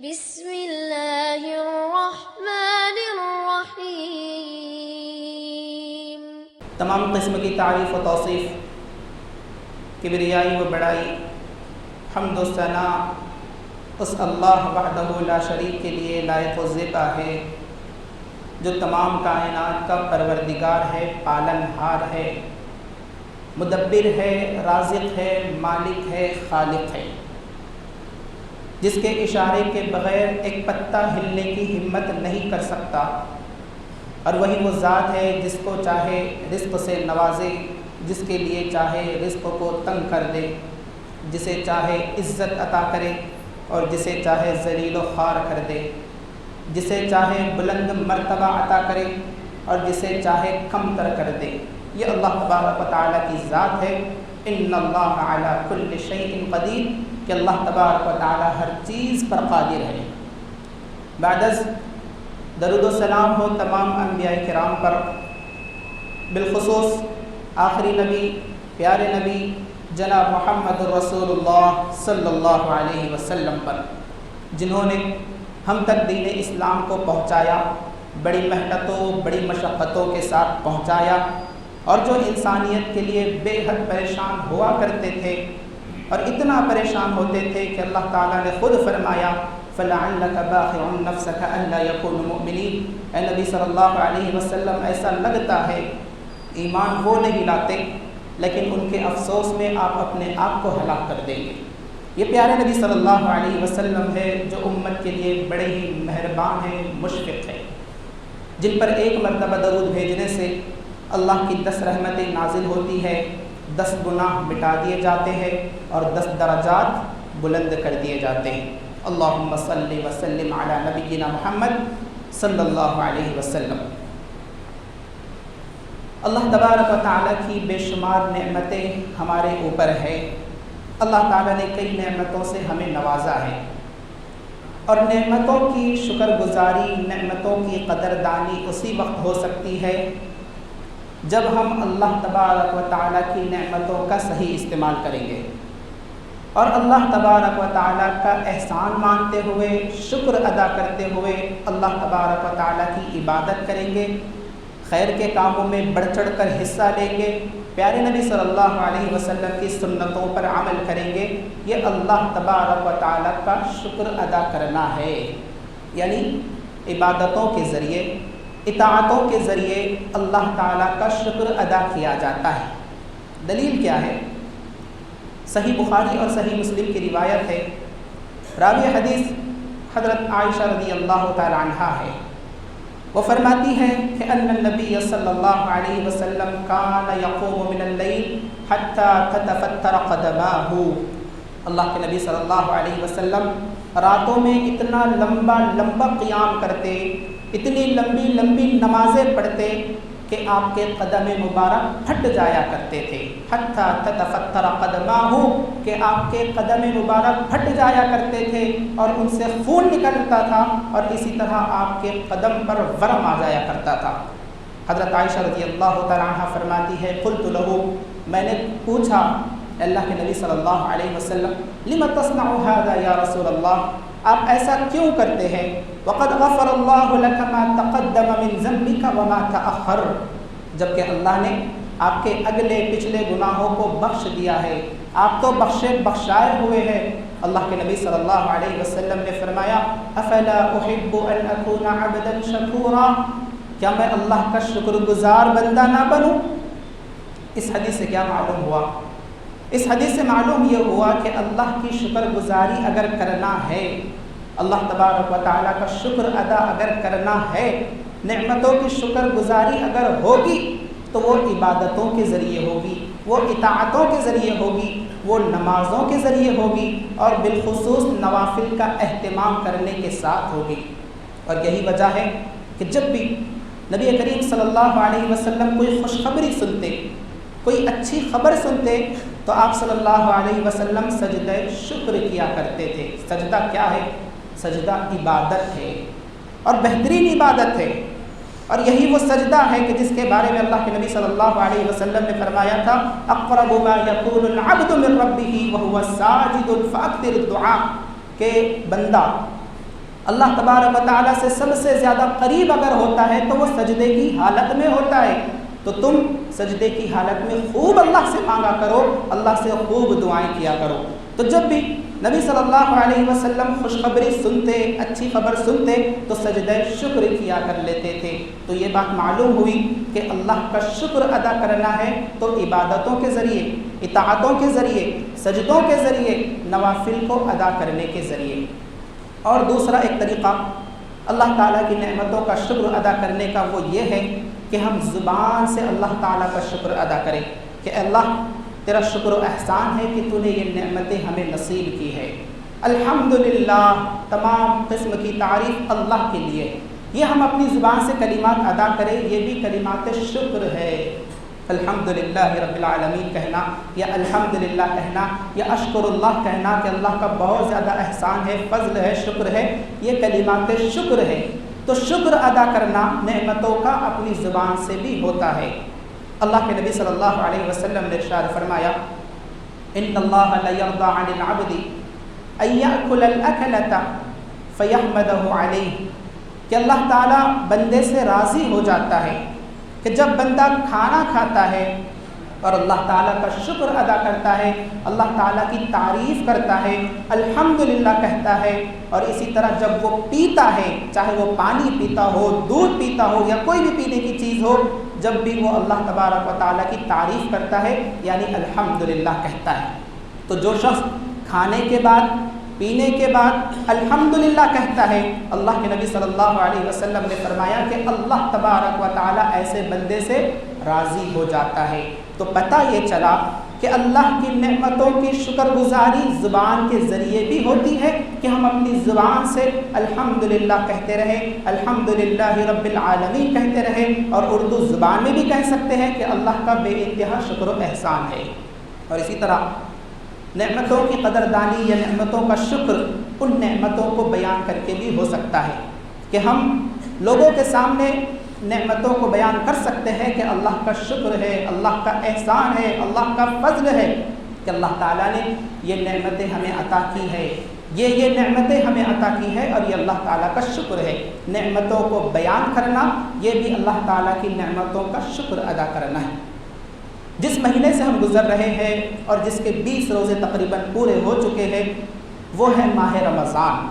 بسم اللہ الرحمن الرحیم۔ تمام قسم کی تعریف و توصیف، کبریائی و بڑائی، حمد و ثنا اس اللہ وحدہ لا شریک کے لیے لائق و ذکر ہے، جو تمام کائنات کا پروردگار ہے، پالن ہار ہے، مدبر ہے، رازق ہے، مالک ہے، خالق ہے، جس کے اشارے کے بغیر ایک پتہ ہلنے کی ہمت نہیں کر سکتا، اور وہی وہ ذات ہے جس کو چاہے رزق سے نوازے، جس کے لیے چاہے رزق کو تنگ کر دے، جسے چاہے عزت عطا کرے اور جسے چاہے ذلیل و خوار کر دے، جسے چاہے بلند مرتبہ عطا کرے اور جسے چاہے کم تر کر دے۔ یہ اللہ تبارک و تعالیٰ کی ذات ہے۔ ان اللہ علی کل شیء قدیر، کہ اللہ تبارک و تعالیٰ ہر چیز پر قادر ہے۔ بعد از درود و سلام ہو تمام انبیاء کرام پر، بالخصوص آخری نبی، پیارے نبی جناب محمد رسول اللہ صلی اللہ علیہ وسلم پر، جنہوں نے ہم تک دین اسلام کو پہنچایا، بڑی محنتوں بڑی مشقتوں کے ساتھ پہنچایا، اور جو انسانیت کے لیے بے حد پریشان ہوا کرتے تھے، اور اتنا پریشان ہوتے تھے کہ اللہ تعالیٰ نے خود فرمایا فَلَعَلَّكَ بَاخِعٌ نَفْسَكَ أَلَّا يَكُونُوا مُؤْمِنِينَ۔ اے نبی صلی اللہ علیہ وسلم، ایسا لگتا ہے ایمان وہ نہیں لاتے، لیکن ان کے افسوس میں آپ اپنے آپ کو ہلاک کر دیں گے۔ یہ پیارے نبی صلی اللہ علیہ وسلم ہے جو امت کے لیے بڑے ہی مہربان ہیں، مشفق ہیں، جن پر ایک مرتبہ درود بھیجنے سے اللہ کی 10 رحمتیں نازل ہوتی ہے، 10 گناہ مٹا دیے جاتے ہیں اور 10 درجات بلند کر دیے جاتے ہیں۔ اللہم صلی وسلم علی نبینا محمد صلی اللہ علیہ وسلم۔ اللہ تبارک و تعالیٰ کی بے شمار نعمتیں ہمارے اوپر ہے۔ اللہ تعالیٰ نے کئی نعمتوں سے ہمیں نوازا ہے، اور نعمتوں کی شکر گزاری، نعمتوں کی قدردانی اسی وقت ہو سکتی ہے جب ہم اللہ تبارک و تعالیٰ کی نعمتوں کا صحیح استعمال کریں گے، اور اللہ تبارک و تعالیٰ کا احسان مانتے ہوئے، شکر ادا کرتے ہوئے اللہ تبارک و تعالیٰ کی عبادت کریں گے، خیر کے کاموں میں بڑھ چڑھ کر حصہ لیں گے، پیارے نبی صلی اللہ علیہ وسلم کی سنتوں پر عمل کریں گے۔ یہ اللہ تبارک و تعالیٰ کا شکر ادا کرنا ہے، یعنی عبادتوں کے ذریعے، اطاعتوں کے ذریعے اللہ تعالیٰ کا شکر ادا کیا جاتا ہے۔ دلیل کیا ہے؟ صحیح بخاری اور صحیح مسلم کی روایت ہے، راوی حدیث حضرت عائشہ رضی اللہ تعالی عنہا ہے، وہ فرماتی ہے کہ ان النبی صلی اللہ علیہ وسلم کان یقوم من اللیل حتی تتفتر قدماہ۔ اللہ کے نبی صلی اللہ علیہ وسلم راتوں میں اتنا لمبا قیام کرتے، اتنی لمبی لمبی نمازیں پڑھتے کہ آپ کے قدم مبارک پھٹ جایا کرتے تھے، حتی تتفتر قدماہ، کہ آپ کے قدم مبارک پھٹ جایا کرتے تھے اور ان سے خون نکلتا تھا، اور اسی طرح آپ کے قدم پر ورم آ جایا کرتا تھا۔ حضرت عائشہ رضی اللہ تعالیٰ عنہ فرماتی ہے قلت لہ، میں نے پوچھا اللہ کے نبی صلی اللہ علیہ وسلم، لم تصنع هذا یا رسول اللہ، آپ ایسا کیوں کرتے ہیں؟ وقد غفر اللہ لک ما تقدم من ذنبک وما تأخر، جبکہ اللہ نے آپ کے اگلے پچھلے گناہوں کو بخش دیا ہے، آپ تو بخشائے ہوئے ہیں۔ اللہ کے نبی صلی اللہ علیہ وسلم نے فرمایا افلا احب ان اکون عبدا شکورا، کیا میں اللہ کا شکر گزار بندہ نہ بنوں؟ اس حدیث سے کیا معلوم ہوا؟ اس حدیث سے معلوم یہ ہوا کہ اللہ کی شکر گزاری اگر کرنا ہے، اللہ تبارک و تعالیٰ کا شکر ادا اگر کرنا ہے، نعمتوں کی شکر گزاری اگر ہوگی تو وہ عبادتوں کے ذریعے ہوگی، وہ اطاعتوں کے ذریعے ہوگی، وہ نمازوں کے ذریعے ہوگی، اور بالخصوص نوافل کا اہتمام کرنے کے ساتھ ہوگی۔ اور یہی وجہ ہے کہ جب بھی نبی کریم صلی اللہ علیہ وسلم کوئی خوشخبری سنتے، کوئی اچھی خبر سنتے، تو آپ صلی اللہ علیہ وسلم سجدہ شکر کیا کرتے تھے۔ سجدہ کیا ہے؟ سجدہ عبادت ہے، اور بہترین عبادت ہے، اور یہی وہ سجدہ ہے کہ جس کے بارے میں اللہ کے نبی صلی اللہ علیہ وسلم نے فرمایا تھا اقرب ما یکون العبد من ربہ وہو ساجد فاکثر الدعاء، کہ بندہ اللہ تبارک و تعالیٰ سے سب سے زیادہ قریب اگر ہوتا ہے تو وہ سجدے کی حالت میں ہوتا ہے، تو تم سجدے کی حالت میں خوب اللہ سے مانگا کرو، اللہ سے خوب دعائیں کیا کرو۔ تو جب بھی نبی صلی اللہ علیہ وسلم خوشخبری سنتے، اچھی خبر سنتے تو سجدہ شکر کیا کر لیتے تھے۔ تو یہ بات معلوم ہوئی کہ اللہ کا شکر ادا کرنا ہے تو عبادتوں کے ذریعے، اطاعتوں کے ذریعے، سجدوں کے ذریعے، نوافل کو ادا کرنے کے ذریعے۔ اور دوسرا ایک طریقہ اللہ تعالیٰ کی نعمتوں کا شکر ادا کرنے کا وہ یہ ہے کہ ہم زبان سے اللہ تعالیٰ کا شکر ادا کریں کہ اللہ تیرا شکر و احسان ہے کہ تو نے یہ نعمتیں ہمیں نصیب کی ہے۔ الحمدللہ، تمام قسم کی تعریف اللہ کے لیے، یہ ہم اپنی زبان سے کلمات ادا کریں، یہ بھی کلمات شکر ہے۔ الحمدللہ رب العالمین کہنا، یا الحمدللہ کہنا، یا اشکر اللہ کہنا کہ اللہ کا بہت زیادہ احسان ہے، فضل ہے، شکر ہے، یہ کلمات شکر ہے۔ تو شکر ادا کرنا نعمتوں کا اپنی زبان سے بھی ہوتا ہے۔ اللہ کے نبی صلی اللہ علیہ وسلم نے ارشاد فرمایا، ان اللہ لیرضی عن العبد ان یأکل الاکلۃ فیحمدہ علیہ، کہ اللہ تعالیٰ بندے سے راضی ہو جاتا ہے کہ جب بندہ کھانا کھاتا ہے اور اللہ تعالیٰ کا شکر ادا کرتا ہے، اللہ تعالیٰ کی تعریف کرتا ہے، الحمدللہ کہتا ہے، اور اسی طرح جب وہ پیتا ہے، چاہے وہ پانی پیتا ہو، دودھ پیتا ہو یا کوئی بھی پینے کی چیز ہو، جب بھی وہ اللہ تبارک و تعالیٰ کی تعریف کرتا ہے یعنی الحمدللہ کہتا ہے۔ تو جو شخص کھانے کے بعد، پینے کے بعد الحمدللہ کہتا ہے، اللہ کے نبی صلی اللہ علیہ وسلم نے فرمایا کہ اللہ تبارک و تعالیٰ ایسے بندے سے راضی ہو جاتا ہے۔ تو پتہ یہ چلا کہ اللہ کی نعمتوں کی شکر گزاری زبان کے ذریعے بھی ہوتی ہے کہ ہم اپنی زبان سے الحمدللہ کہتے رہیں، الحمدللہ رب العالمین کہتے رہیں، اور اردو زبان میں بھی کہہ سکتے ہیں کہ اللہ کا بے انتہا شکر و احسان ہے۔ اور اسی طرح نعمتوں کی قدردانی یا نعمتوں کا شکر ان نعمتوں کو بیان کر کے بھی ہو سکتا ہے کہ ہم لوگوں کے سامنے نعمتوں کو بیان کر سکتے ہیں کہ اللہ کا شکر ہے، اللہ کا احسان ہے، اللہ کا فضل ہے کہ اللہ تعالیٰ نے یہ نعمتیں ہمیں عطا کی ہے، یہ نعمتیں ہمیں عطا کی ہے، اور یہ اللہ تعالیٰ کا شکر ہے۔ نعمتوں کو بیان کرنا یہ بھی اللہ تعالیٰ کی نعمتوں کا شکر ادا کرنا ہے۔ جس مہینے سے ہم گزر رہے ہیں اور جس کے 20 روزے تقریباً پورے ہو چکے ہیں وہ ہے ماہ رمضان،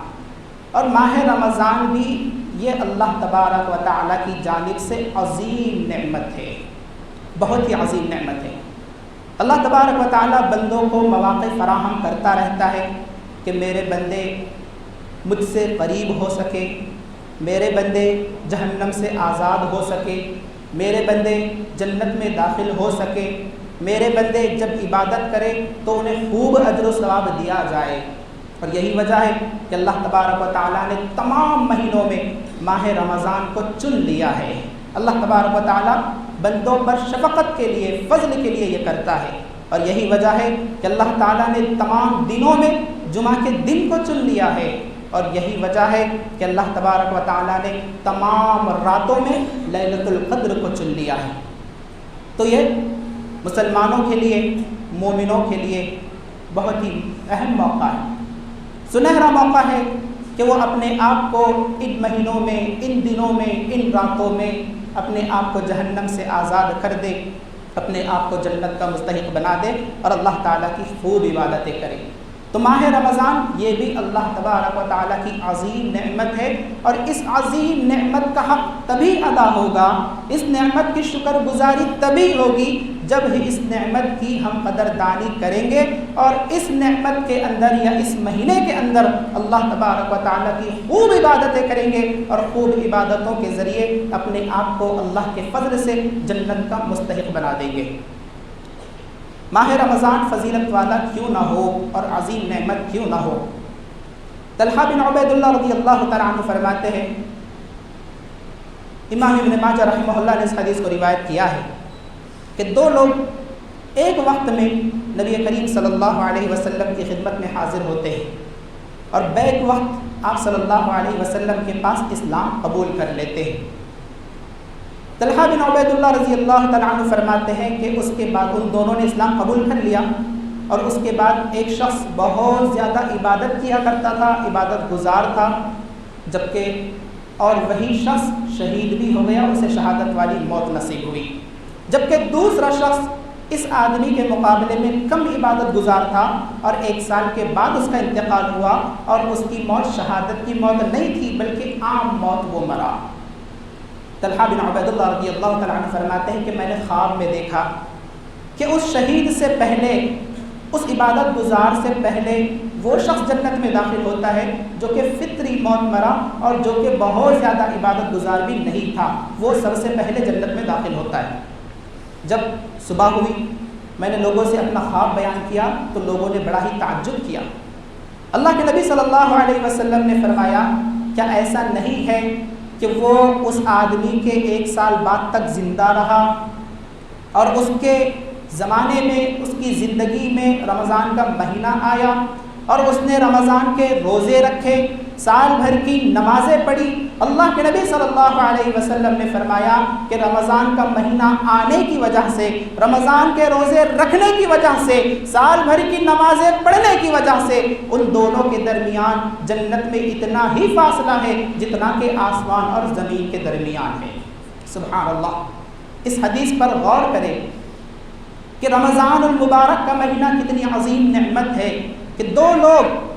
اور ماہ رمضان بھی یہ اللہ تبارک و تعالیٰ کی جانب سے عظیم نعمت ہے، بہت ہی عظیم نعمت ہے۔ اللہ تبارک و تعالیٰ بندوں کو مواقع فراہم کرتا رہتا ہے کہ میرے بندے مجھ سے قریب ہو سکے، میرے بندے جہنم سے آزاد ہو سکے، میرے بندے جنت میں داخل ہو سکے، میرے بندے جب عبادت کرے تو انہیں خوب اجر و ثواب دیا جائے۔ اور یہی وجہ ہے کہ اللہ تبارک و تعالیٰ نے تمام مہینوں میں ماہ رمضان کو چن لیا ہے۔ اللہ تبارک و تعالیٰ بندوں پر شفقت کے لیے، فضل کے لیے یہ کرتا ہے، اور یہی وجہ ہے کہ اللہ تعالیٰ نے تمام دنوں میں جمعہ کے دن کو چن لیا ہے، اور یہی وجہ ہے کہ اللہ تبارک و تعالیٰ نے تمام راتوں میں لیلۃ القدر کو چن لیا ہے۔ تو یہ مسلمانوں کے لیے، مومنوں کے لیے بہت ہی اہم موقع ہے، سنہرا موقع ہے کہ وہ اپنے آپ کو ان مہینوں میں، ان دنوں میں، ان راتوں میں اپنے آپ کو جہنم سے آزاد کر دے، اپنے آپ کو جنت کا مستحق بنا دے اور اللہ تعالیٰ کی خوب عبادتیں کرے۔ تو ماہ رمضان یہ بھی اللہ تبارک و تعالیٰ کی عظیم نعمت ہے، اور اس عظیم نعمت کا حق تبھی ادا ہوگا، اس نعمت کی شکر گزاری تبھی ہوگی جب اس نعمت کی ہم قدردانی کریں گے، اور اس نعمت کے اندر یا اس مہینے کے اندر اللہ تبارک و تعالیٰ کی خوب عبادتیں کریں گے، اور خوب عبادتوں کے ذریعے اپنے آپ کو اللہ کے فضل سے جنت کا مستحق بنا دیں گے۔ ماہ رمضان فضیلت والا کیوں نہ ہو اور عظیم نعمت کیوں نہ ہو؟ طلحہ بن عبید اللہ رضی اللہ تعالیٰ عنہ فرماتے ہیں، امام ابن ماجہ رحمہ اللہ نے اس حدیث کو روایت کیا ہے کہ دو لوگ ایک وقت میں نبی کریم صلی اللہ علیہ وسلم کی خدمت میں حاضر ہوتے ہیں، اور بیک وقت آپ صلی اللہ علیہ وسلم کے پاس اسلام قبول کر لیتے ہیں۔ طلحہ بن عبید اللہ رضی اللہ تعالیٰ عنہ فرماتے ہیں کہ اس کے بعد ان دونوں نے اسلام قبول کر لیا، اور اس کے بعد ایک شخص بہت زیادہ عبادت کیا کرتا تھا، عبادت گزار تھا، جبکہ اور وہی شخص شہید بھی ہو گیا، اسے شہادت والی موت نصیب ہوئی، جبکہ دوسرا شخص اس آدمی کے مقابلے میں کم عبادت گزار تھا اور 1 سال کے بعد اس کا انتقال ہوا اور اس کی موت شہادت کی موت نہیں تھی بلکہ عام موت وہ مرا۔ طلحہ بن عبید اللہ رضی اللہ تعالیٰ عنہ فرماتے ہیں کہ میں نے خواب میں دیکھا کہ اس شہید سے پہلے، اس عبادت گزار سے پہلے وہ شخص جنت میں داخل ہوتا ہے جو کہ فطری موت مرا اور جو کہ بہت زیادہ عبادت گزار بھی نہیں تھا، وہ سب سے پہلے جنت میں داخل ہوتا ہے۔ جب صبح ہوئی میں نے لوگوں سے اپنا خواب بیان کیا تو لوگوں نے بڑا ہی تعجب کیا۔ اللہ کے نبی صلی اللہ علیہ وسلم نے فرمایا کیا ایسا نہیں ہے کہ وہ اس آدمی کے 1 سال بعد تک زندہ رہا اور اس کے زمانے میں، اس کی زندگی میں رمضان کا مہینہ آیا اور اس نے رمضان کے روزے رکھے، سال بھر کی نمازیں پڑھی۔ اللہ کے نبی صلی اللہ علیہ وسلم نے فرمایا کہ رمضان کا مہینہ آنے کی وجہ سے، رمضان کے روزے رکھنے کی وجہ سے، سال بھر کی نمازیں پڑھنے کی وجہ سے ان دونوں کے درمیان جنت میں اتنا ہی فاصلہ ہے جتنا کہ آسمان اور زمین کے درمیان ہے۔ سبحان اللہ! اس حدیث پر غور کریں کہ رمضان المبارک کا مہینہ کتنی عظیم نعمت ہے کہ 2 لوگ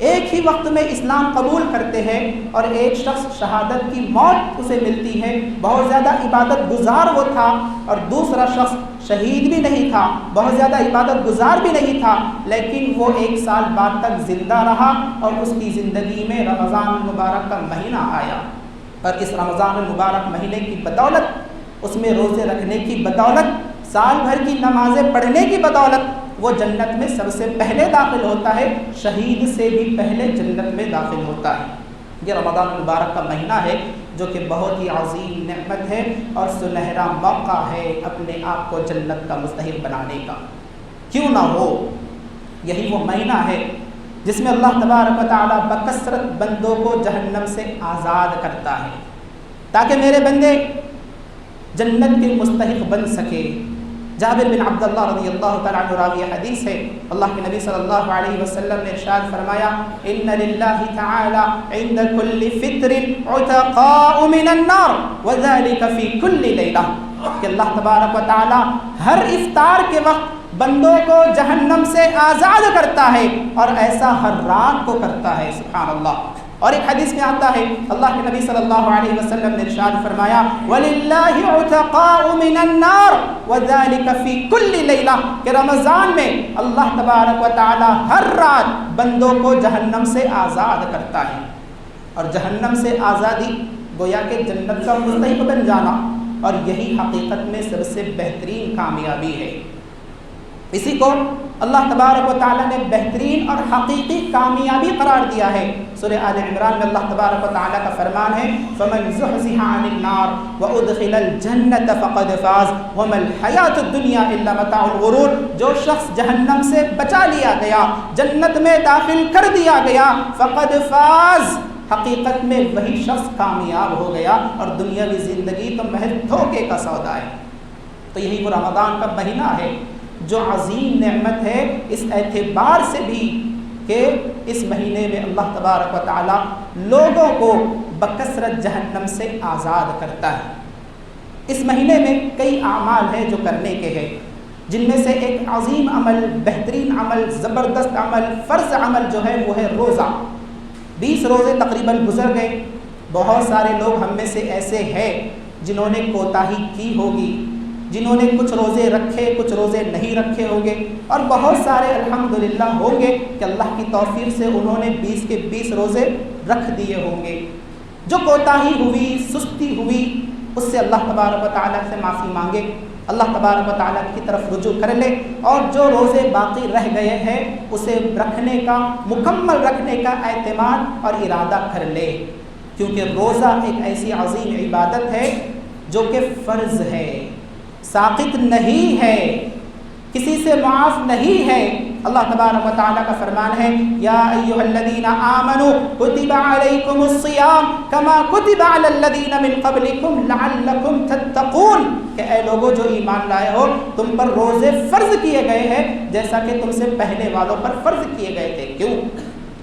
ایک ہی وقت میں اسلام قبول کرتے ہیں اور ایک شخص شہادت کی موت اسے ملتی ہے، بہت زیادہ عبادت گزار وہ تھا، اور دوسرا شخص شہید بھی نہیں تھا، بہت زیادہ عبادت گزار بھی نہیں تھا، لیکن وہ 1 سال بعد تک زندہ رہا اور اس کی زندگی میں رمضان المبارک کا مہینہ آیا، اور اس رمضان المبارک مہینے کی بدولت، اس میں روزے رکھنے کی بدولت، سال بھر کی نمازیں پڑھنے کی بدولت وہ جنت میں سب سے پہلے داخل ہوتا ہے، شہید سے بھی پہلے جنت میں داخل ہوتا ہے۔ یہ رمضان المبارک کا مہینہ ہے جو کہ بہت ہی عظیم نعمت ہے اور سنہرا موقع ہے اپنے آپ کو جنت کا مستحق بنانے کا۔ کیوں نہ ہو، یہی وہ مہینہ ہے جس میں اللہ تبارک و تعالیٰ بکثرت بندوں کو جہنم سے آزاد کرتا ہے تاکہ میرے بندے جنت کے مستحق بن سکے۔ جابر بن عبداللہ رضی اللہ تعالیٰ عنہ راوی حدیث ہے، اللہ کے نبی صلی اللہ علیہ وسلم نے ارشاد فرمایا ان للہ تعالی عند کل فطر عتقاء من النار وذلك فی کل لیلہ، کہ اللہ تبارک و تعالی ہر افطار کے وقت بندوں کو جہنم سے آزاد کرتا ہے اور ایسا ہر رات کو کرتا ہے۔ سبحان اللہ! اور ایک حدیث میں آتا ہے اللہ کے نبی صلی اللہ علیہ وسلم نے ارشاد فرمایا وَلِلَّهِ عُتَقَاءُ مِنَ النَّارِ وَذَلِكَ فِي كُلِّ لَيْلَةٍ، کہ رمضان میں اللہ تبارک و تعالی ہر رات بندوں کو جہنم سے آزاد کرتا ہے، اور جہنم سے آزادی گویا کہ جنت کا مستحق بن جانا، اور یہی حقیقت میں سب سے بہترین کامیابی ہے۔ اسی کو اللہ تبارک و تعالیٰ نے بہترین اور حقیقی کامیابی قرار دیا ہے۔ سورہ آل عمران میں اللہ تبارک و تعالیٰ کا فرمان ہے فَمَنْ زُحْزِحَ عَنِ النَّارِ وَأُدْخِلَ الْجَنَّةَ فَقَدْ فَازَ وَمَا الْحَيَاةُ الدُّنْيَا إِلَّا مَتَاعُ الْغُرُورِ، جو شخص جہنم سے بچا لیا گیا، جنت میں داخل کر دیا گیا، فَقَدْ فَاز، حقیقت میں وہی شخص کامیاب ہو گیا، اور دنیاوی زندگی تو محض دھوکے کا سودا ہے۔ تو یہی وہ رمضان کا مہینہ ہے جو عظیم نعمت ہے اس اعتبار سے بھی کہ اس مہینے میں اللہ تبارک و تعالی لوگوں کو بکثرت جہنم سے آزاد کرتا ہے۔ اس مہینے میں کئی اعمال ہیں جو کرنے کے ہیں، جن میں سے ایک عظیم عمل، بہترین عمل، زبردست عمل، فرض عمل جو ہے وہ ہے روزہ۔ 20 روزے تقریباً گزر گئے، بہت سارے لوگ ہم میں سے ایسے ہیں جنہوں نے کوتاہی کی ہوگی، جنہوں نے کچھ روزے رکھے کچھ روزے نہیں رکھے ہوں گے، اور بہت سارے الحمدللہ ہوں گے کہ اللہ کی توفیق سے انہوں نے 20 کے 20 روزے رکھ دیے ہوں گے۔ جو کوتاہی ہوئی، سستی ہوئی، اس سے اللہ تبارک و تعالیٰ سے معافی مانگے، اللہ تبارک و تعالیٰ کی طرف رجوع کر لے، اور جو روزے باقی رہ گئے ہیں اسے رکھنے کا، مکمل رکھنے کا اعتماد اور ارادہ کر لے، کیونکہ روزہ ایک ایسی عظیم عبادت ہے جو کہ فرض ہے، ساقط نہیں ہے، کسی سے معاف نہیں ہے۔ اللہ تبارک و تعالیٰ کا فرمان ہے یا ایھا الذین آمنوا کتب علیکم الصیام کما کتب علی الذین من قبلکم لعلکم تتقون، کہ اے لوگو جو ایمان لائے ہو، تم پر روزے فرض کیے گئے ہیں جیسا کہ تم سے پہلے والوں پر فرض کیے گئے تھے۔ کیوں؟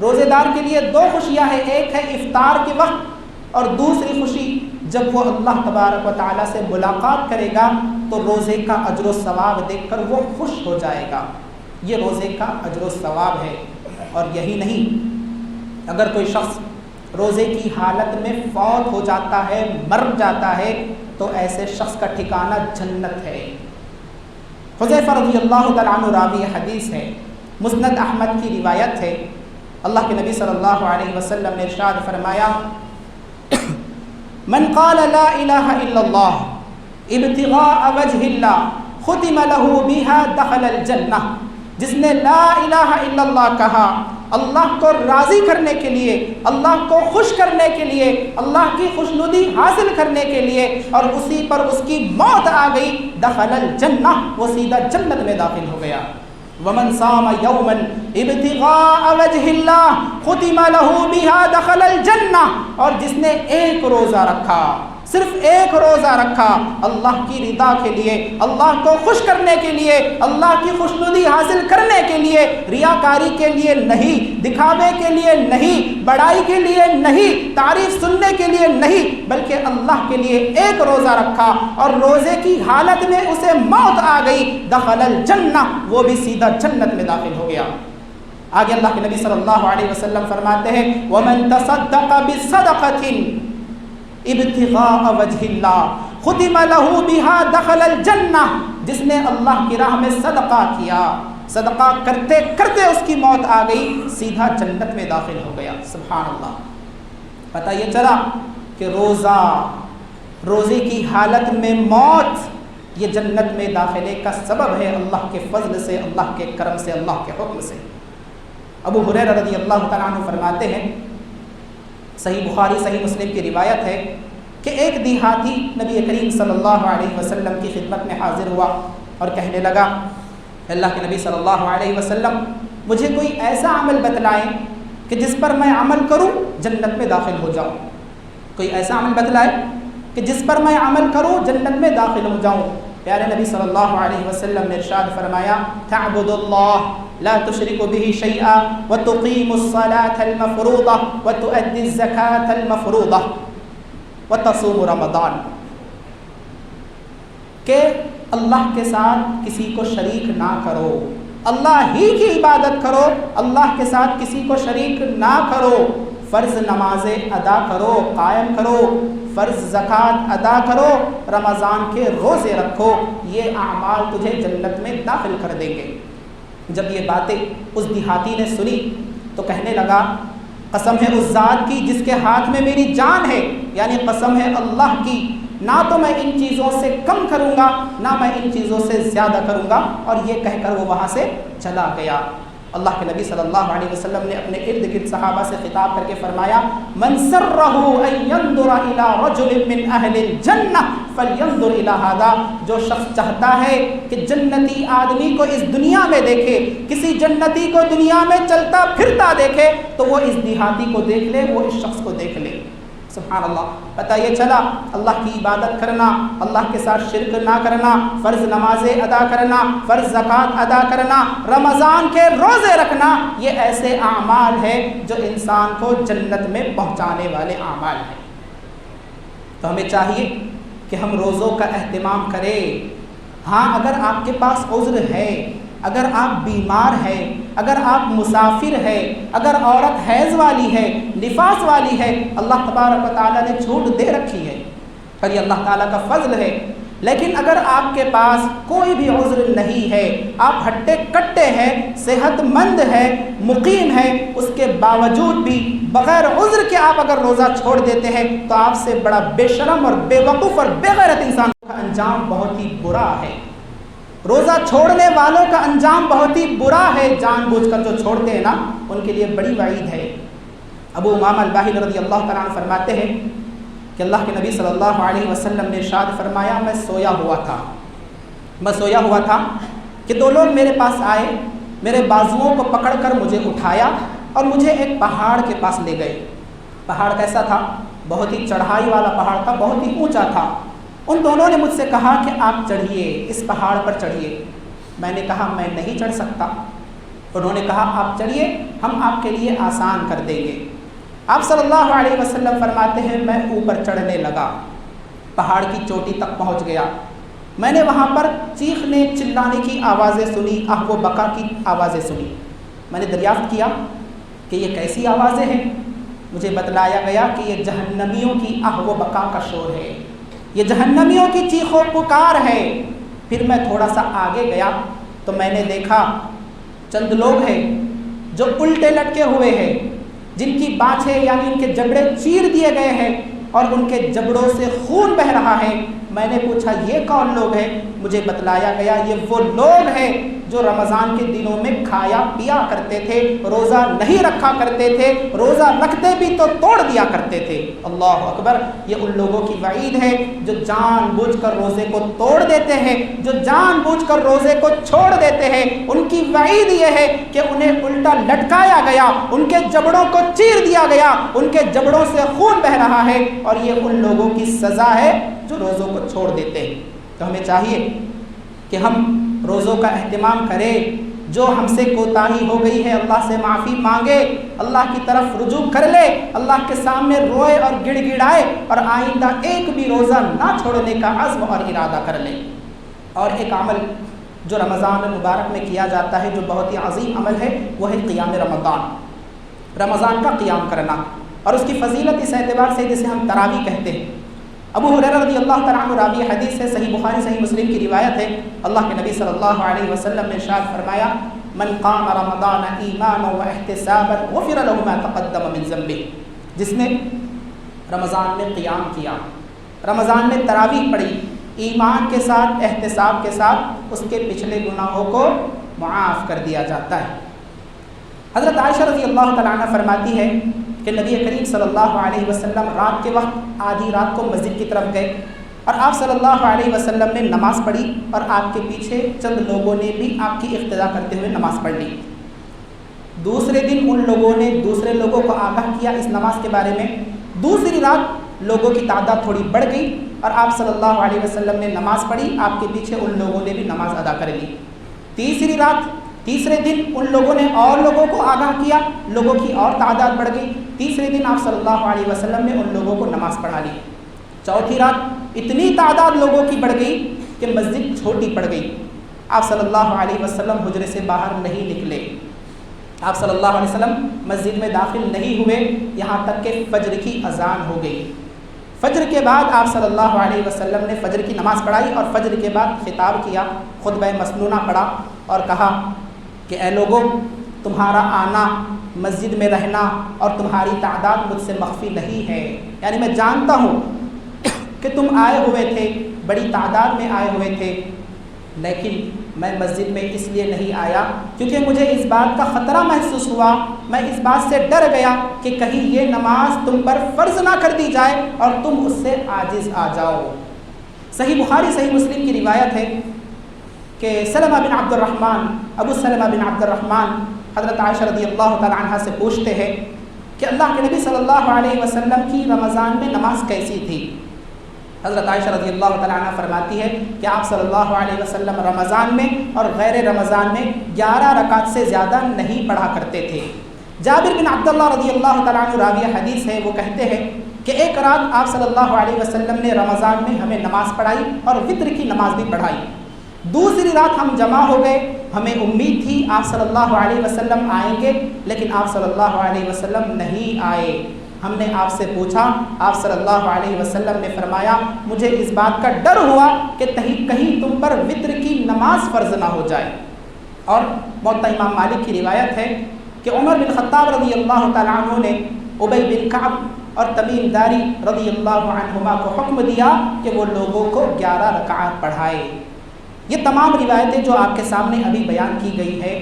روزے دار کے لیے دو خوشیاں ہیں، ایک ہے افطار کے وقت اور دوسری خوشی جب وہ اللہ تبارک و تعالیٰ سے ملاقات کرے گا تو روزے کا اجر و ثواب دیکھ کر وہ خوش ہو جائے گا۔ یہ روزے کا اجر و ثواب ہے۔ اور یہی نہیں، اگر کوئی شخص روزے کی حالت میں فوت ہو جاتا ہے، مر جاتا ہے، تو ایسے شخص کا ٹھکانہ جنت ہے۔ حذیفہ رضی اللہ تعالیٰ عنہ راوی حدیث ہے، مسند احمد کی روایت ہے، اللہ کے نبی صلی اللہ علیہ وسلم نے ارشاد فرمایا من قال لا الہ الا اللہ ابتغاء وجہ اللہ ختم له بها دخل الجنہ، جس نے لا الہ الا اللہ کہا اللہ کو راضی کرنے کے لیے، اللہ کو خوش کرنے کے لیے، اللہ کی خوشنودی حاصل کرنے کے لیے، اور اسی پر اس کی موت آ گئی، دخل الجنہ، وہ سیدھا جنت میں داخل ہو گیا۔ ومن صام یوما ابتغاء وجہ اللہ ختم له بها دخل الجنہ، اور جس نے ایک روزہ رکھا، صرف ایک روزہ رکھا اللہ کی رضا کے لیے، اللہ کو خوش کرنے کے لیے، اللہ کی خوشنودی حاصل کرنے کے لیے، ریاکاری کے لیے نہیں، دکھاوے کے لیے نہیں، بڑائی کے لیے نہیں، تعریف سننے کے لیے نہیں، بلکہ اللہ کے لیے ایک روزہ رکھا اور روزے کی حالت میں اسے موت آ گئی، دخل الجنہ، وہ بھی سیدھا جنت میں داخل ہو گیا۔ آگے اللہ کے نبی صلی اللہ علیہ وسلم فرماتے ہیں وَمَن تَصَدَّقَ بِصَدَقَةٍ ابتغاء وجہ اللہ ختم له بها دخل الجنہ، جس نے اللہ کی راہ میں صدقہ کیا، صدقہ کرتے کرتے اس کی موت آ گئی، سیدھا جنت میں داخل ہو گیا۔ سبحان اللہ۔ پتہ یہ چلا کہ روزے کی حالت میں موت یہ جنت میں داخلے کا سبب ہے، اللہ کے فضل سے، اللہ کے کرم سے، اللہ کے حکم سے۔ ابو ہریرہ رضی اللہ تعالیٰ عنہ فرماتے ہیں، صحیح بخاری صحیح مسلم کی روایت ہے کہ ایک دیہاتی نبی کریم صلی اللہ علیہ وسلم کی خدمت میں حاضر ہوا اور کہنے لگا اللہ کے نبی صلی اللہ علیہ وسلم مجھے کوئی ایسا عمل بتلائیں کہ جس پر میں عمل کروں جنت میں داخل ہو جاؤں، کوئی ایسا عمل بتلائیں کہ جس پر میں عمل کروں جنت میں داخل ہو جاؤں۔ پیارے نبی صلی اللہ علیہ وسلم نے ارشاد فرمایا تعبد اللہ لا تشرک به شیئا وتقیم الصلاة المفروضہ وتؤدی الزکاة المفروضہ وتصوم رمضان، کہ اللہ کے ساتھ کسی کو شریک نہ کرو، اللہ ہی کی عبادت کرو، اللہ کے ساتھ کسی کو شریک نہ کرو، فرض نمازیں ادا کرو، قائم کرو، فرض زکوٰۃ ادا کرو، رمضان کے روزے رکھو، یہ اعمال تجھے جنت میں داخل کر دیں گے۔ جب یہ باتیں اس دیہاتی نے سنی تو کہنے لگا قسم ہے اس ذات کی جس کے ہاتھ میں میری جان ہے، یعنی قسم ہے اللہ کی، نہ تو میں ان چیزوں سے کم کروں گا نہ میں ان چیزوں سے زیادہ کروں گا، اور یہ کہہ کر وہ وہاں سے چلا گیا۔ اللہ کے نبی صلی اللہ علیہ وسلم نے اپنے ارد گرد صحابہ سے خطاب کر کے فرمایا من سرہ ان ينظر الى رجل من اہل الجنہ فلینظر الى هذا، جو شخص چاہتا ہے کہ جنتی آدمی کو اس دنیا میں دیکھے، کسی جنتی کو دنیا میں چلتا پھرتا دیکھے تو وہ اس دیہاتی کو دیکھ لے، وہ اس شخص کو دیکھ لے۔ سبحان اللہ۔ پتہ یہ چلا اللہ کی عبادت کرنا، اللہ کے ساتھ شرک نہ کرنا، فرض نمازیں ادا کرنا، فرض زکوٰۃ ادا کرنا، رمضان کے روزے رکھنا، یہ ایسے اعمال ہیں جو انسان کو جنت میں پہنچانے والے اعمال ہیں۔ تو ہمیں چاہیے کہ ہم روزوں کا اہتمام کریں۔ ہاں اگر آپ کے پاس عذر ہے، اگر آپ بیمار ہیں، اگر آپ مسافر ہیں، اگر عورت حیض والی ہے، نفاس والی ہے، اللہ تبارک و تعالیٰ نے چھوٹ دے رکھی ہے اور یہ اللہ تعالیٰ کا فضل ہے، لیکن اگر آپ کے پاس کوئی بھی عذر نہیں ہے، آپ ہٹے کٹے ہیں، صحت مند ہیں، مقیم ہیں، اس کے باوجود بھی بغیر عذر کے آپ اگر روزہ چھوڑ دیتے ہیں تو آپ سے بڑا بے شرم اور بے وقوف اور بے غیرت انسان کا انجام بہت ہی برا ہے۔ روزہ چھوڑنے والوں کا انجام بہت ہی برا ہے، جان بوجھ کر جو چھوڑتے ہیں نا ان کے لیے بڑی وعید ہے۔ ابو امامہ الباہلی رضی اللہ تعالیٰ عنہ فرماتے ہیں کہ اللہ کے نبی صلی اللہ علیہ وسلم نے ارشاد فرمایا میں سویا ہوا تھا کہ دو لوگ میرے پاس آئے، میرے بازوؤں کو پکڑ کر مجھے اٹھایا اور مجھے ایک پہاڑ کے پاس لے گئے۔ پہاڑ کیسا تھا؟ بہت ہی چڑھائی والا پہاڑ تھا، بہت ہی اونچا تھا۔ ان دونوں نے مجھ سے کہا کہ آپ چڑھیے، اس پہاڑ پر چڑھیے۔ میں نے کہا میں نہیں چڑھ سکتا۔ انہوں نے کہا آپ چلیے ہم آپ کے لیے آسان کر دیں گے۔ آپ صلی اللہ علیہ وسلم فرماتے ہیں میں اوپر چڑھنے لگا، پہاڑ کی چوٹی تک پہنچ گیا، میں نے وہاں پر چیخنے چلانے کی آوازیں سنی، آہ و بکا کی آوازیں سنی۔ میں نے دریافت کیا کہ یہ کیسی آوازیں ہیں؟ مجھے بتلایا گیا کہ یہ جہنمیوں کی آہ و بکا کا شور ہے، یہ جہنمیوں کی چیخ و پکار ہے۔ پھر میں تھوڑا سا آگے گیا تو میں نے دیکھا چند لوگ ہیں جو الٹے لٹکے ہوئے ہیں، جن کی بانچیں یعنی ان کے جبڑے چیر دیے گئے ہیں اور ان کے جبڑوں سے خون بہہ رہا ہے۔ میں نے پوچھا یہ کون لوگ ہیں؟ مجھے بتلایا گیا یہ وہ لوگ ہیں جو رمضان کے دنوں میں کھایا پیا کرتے تھے، روزہ نہیں رکھا کرتے تھے، روزہ رکھتے بھی تو توڑ دیا کرتے تھے۔ اللہ اکبر! یہ ان لوگوں کی وعید ہے جو جان بوجھ کر روزے کو توڑ دیتے ہیں، جو جان بوجھ کر روزے کو چھوڑ دیتے ہیں۔ ان کی وعید یہ ہے کہ انہیں الٹا لٹکایا گیا، ان کے جبڑوں کو چیر دیا گیا، ان کے جبڑوں سے خون بہہ رہا ہے، اور یہ ان لوگوں کی سزا ہے جو روزوں کو چھوڑ دیتے ہیں۔ تو ہمیں چاہیے کہ ہم روزوں کا اہتمام کریں، جو ہم سے کوتاہی ہو گئی ہے اللہ سے معافی مانگے، اللہ کی طرف رجوع کر لے، اللہ کے سامنے روئے اور گڑ گڑائے، اور آئندہ ایک بھی روزہ نہ چھوڑنے کا عزم اور ارادہ کر لے۔ اور ایک عمل جو رمضان مبارک میں کیا جاتا ہے جو بہت ہی عظیم عمل ہے، وہ ہے قیام رمضان، رمضان کا قیام کرنا، اور اس کی فضیلت اس اعتبار سے جسے ہم تراویح کہتے ہیں۔ ابو ہریرہ رضی اللہ تعالیٰ عنہ راوی حدیث ہے، صحیح بخاری صحیح مسلم کی روایت ہے، اللہ کے نبی صلی اللہ علیہ وسلم نے ارشاد فرمایا من قام رمضان ایمانا واحتسابا غفر له ما تقدم من ذنبه، جس نے رمضان میں قیام کیا، رمضان میں تراویح پڑھی، ایمان کے ساتھ احتساب کے ساتھ، اس کے پچھلے گناہوں کو معاف کر دیا جاتا ہے۔ حضرت عائشہ رضی اللہ تعالیٰ عنہ فرماتی ہے کہ نبی کریم صلی اللہ علیہ وسلم رات کے وقت آدھی رات کو مسجد کی طرف گئے، اور آپ صلی اللہ علیہ وسلم نے نماز پڑھی، اور آپ کے پیچھے چند لوگوں نے بھی آپ کی اقتدا کرتے ہوئے نماز پڑھ لی۔ دوسرے دن ان لوگوں نے دوسرے لوگوں کو آگاہ کیا اس نماز کے بارے میں، دوسری رات لوگوں کی تعداد تھوڑی بڑھ گئی، اور آپ صلی اللہ علیہ وسلم نے نماز پڑھی، آپ کے پیچھے ان لوگوں نے بھی نماز ادا کر لی۔ تیسری رات تیسرے دن ان لوگوں نے اور لوگوں کو آگاہ کیا، لوگوں کی اور تعداد بڑھ گئی، تیسرے دن آپ صلی اللہ علیہ وسلم نے ان لوگوں کو نماز پڑھا لی۔ چوتھی رات اتنی تعداد لوگوں کی بڑھ گئی کہ مسجد چھوٹی پڑ گئی، آپ صلی اللہ علیہ وسلم حجرے سے باہر نہیں نکلے، آپ صلی اللہ علیہ وسلم مسجد میں داخل نہیں ہوئے، یہاں تک کہ فجر کی اذان ہو گئی۔ فجر کے بعد آپ صلی اللہ علیہ وسلم نے فجر کی نماز پڑھائی، اور فجر کے بعد خطاب کیا، خطبہ مسنونہ پڑھا، اور کہا کہ اے لوگوں، تمہارا آنا، مسجد میں رہنا اور تمہاری تعداد مجھ سے مخفی نہیں ہے، یعنی میں جانتا ہوں کہ تم آئے ہوئے تھے، بڑی تعداد میں آئے ہوئے تھے، لیکن میں مسجد میں اس لیے نہیں آیا کیونکہ مجھے اس بات کا خطرہ محسوس ہوا، میں اس بات سے ڈر گیا کہ کہیں یہ نماز تم پر فرض نہ کر دی جائے اور تم اس سے عاجز آ جاؤ۔ صحیح بخاری صحیح مسلم کی روایت ہے کہ سلمہ بن عبد الرحمن، ابو سلمہ بن عبد الرحمن حضرت عائشہ رضی اللہ تعالیٰ عنہ سے پوچھتے ہیں کہ اللہ کے نبی صلی اللہ علیہ وسلم کی رمضان میں نماز کیسی تھی؟ حضرت عائشہ رضی اللہ تعالیٰ عنہ فرماتی ہے کہ آپ صلی اللہ علیہ وسلم رمضان میں اور غیر رمضان میں 11 رکعت سے زیادہ نہیں پڑھا کرتے تھے۔ جابر بن عبداللہ رضی اللہ تعالیٰ عنہ راوی حدیث ہے، وہ کہتے ہیں کہ ایک رات آپ صلی اللہ علیہ وسلم نے رمضان میں ہمیں نماز پڑھائی اور وطر کی نماز بھی پڑھائی۔ دوسری رات ہم جمع ہو گئے، ہمیں امید تھی آپ صلی اللہ علیہ وسلم آئیں گے، لیکن آپ صلی اللہ علیہ وسلم نہیں آئے۔ ہم نے آپ سے پوچھا، آپ صلی اللہ علیہ وسلم نے فرمایا مجھے اس بات کا ڈر ہوا کہ کہیں تم پر وطر کی نماز فرض نہ ہو جائے۔ اور موطا امام مالک کی روایت ہے کہ عمر بن خطاب رضی اللہ تعالیٰ عنہ نے ابی بن کعب اور تمیم داری رضی اللہ عنہما کو حکم دیا کہ وہ لوگوں کو 11 رکعات پڑھائے۔ یہ تمام روایتیں جو آپ کے سامنے ابھی بیان کی گئی ہے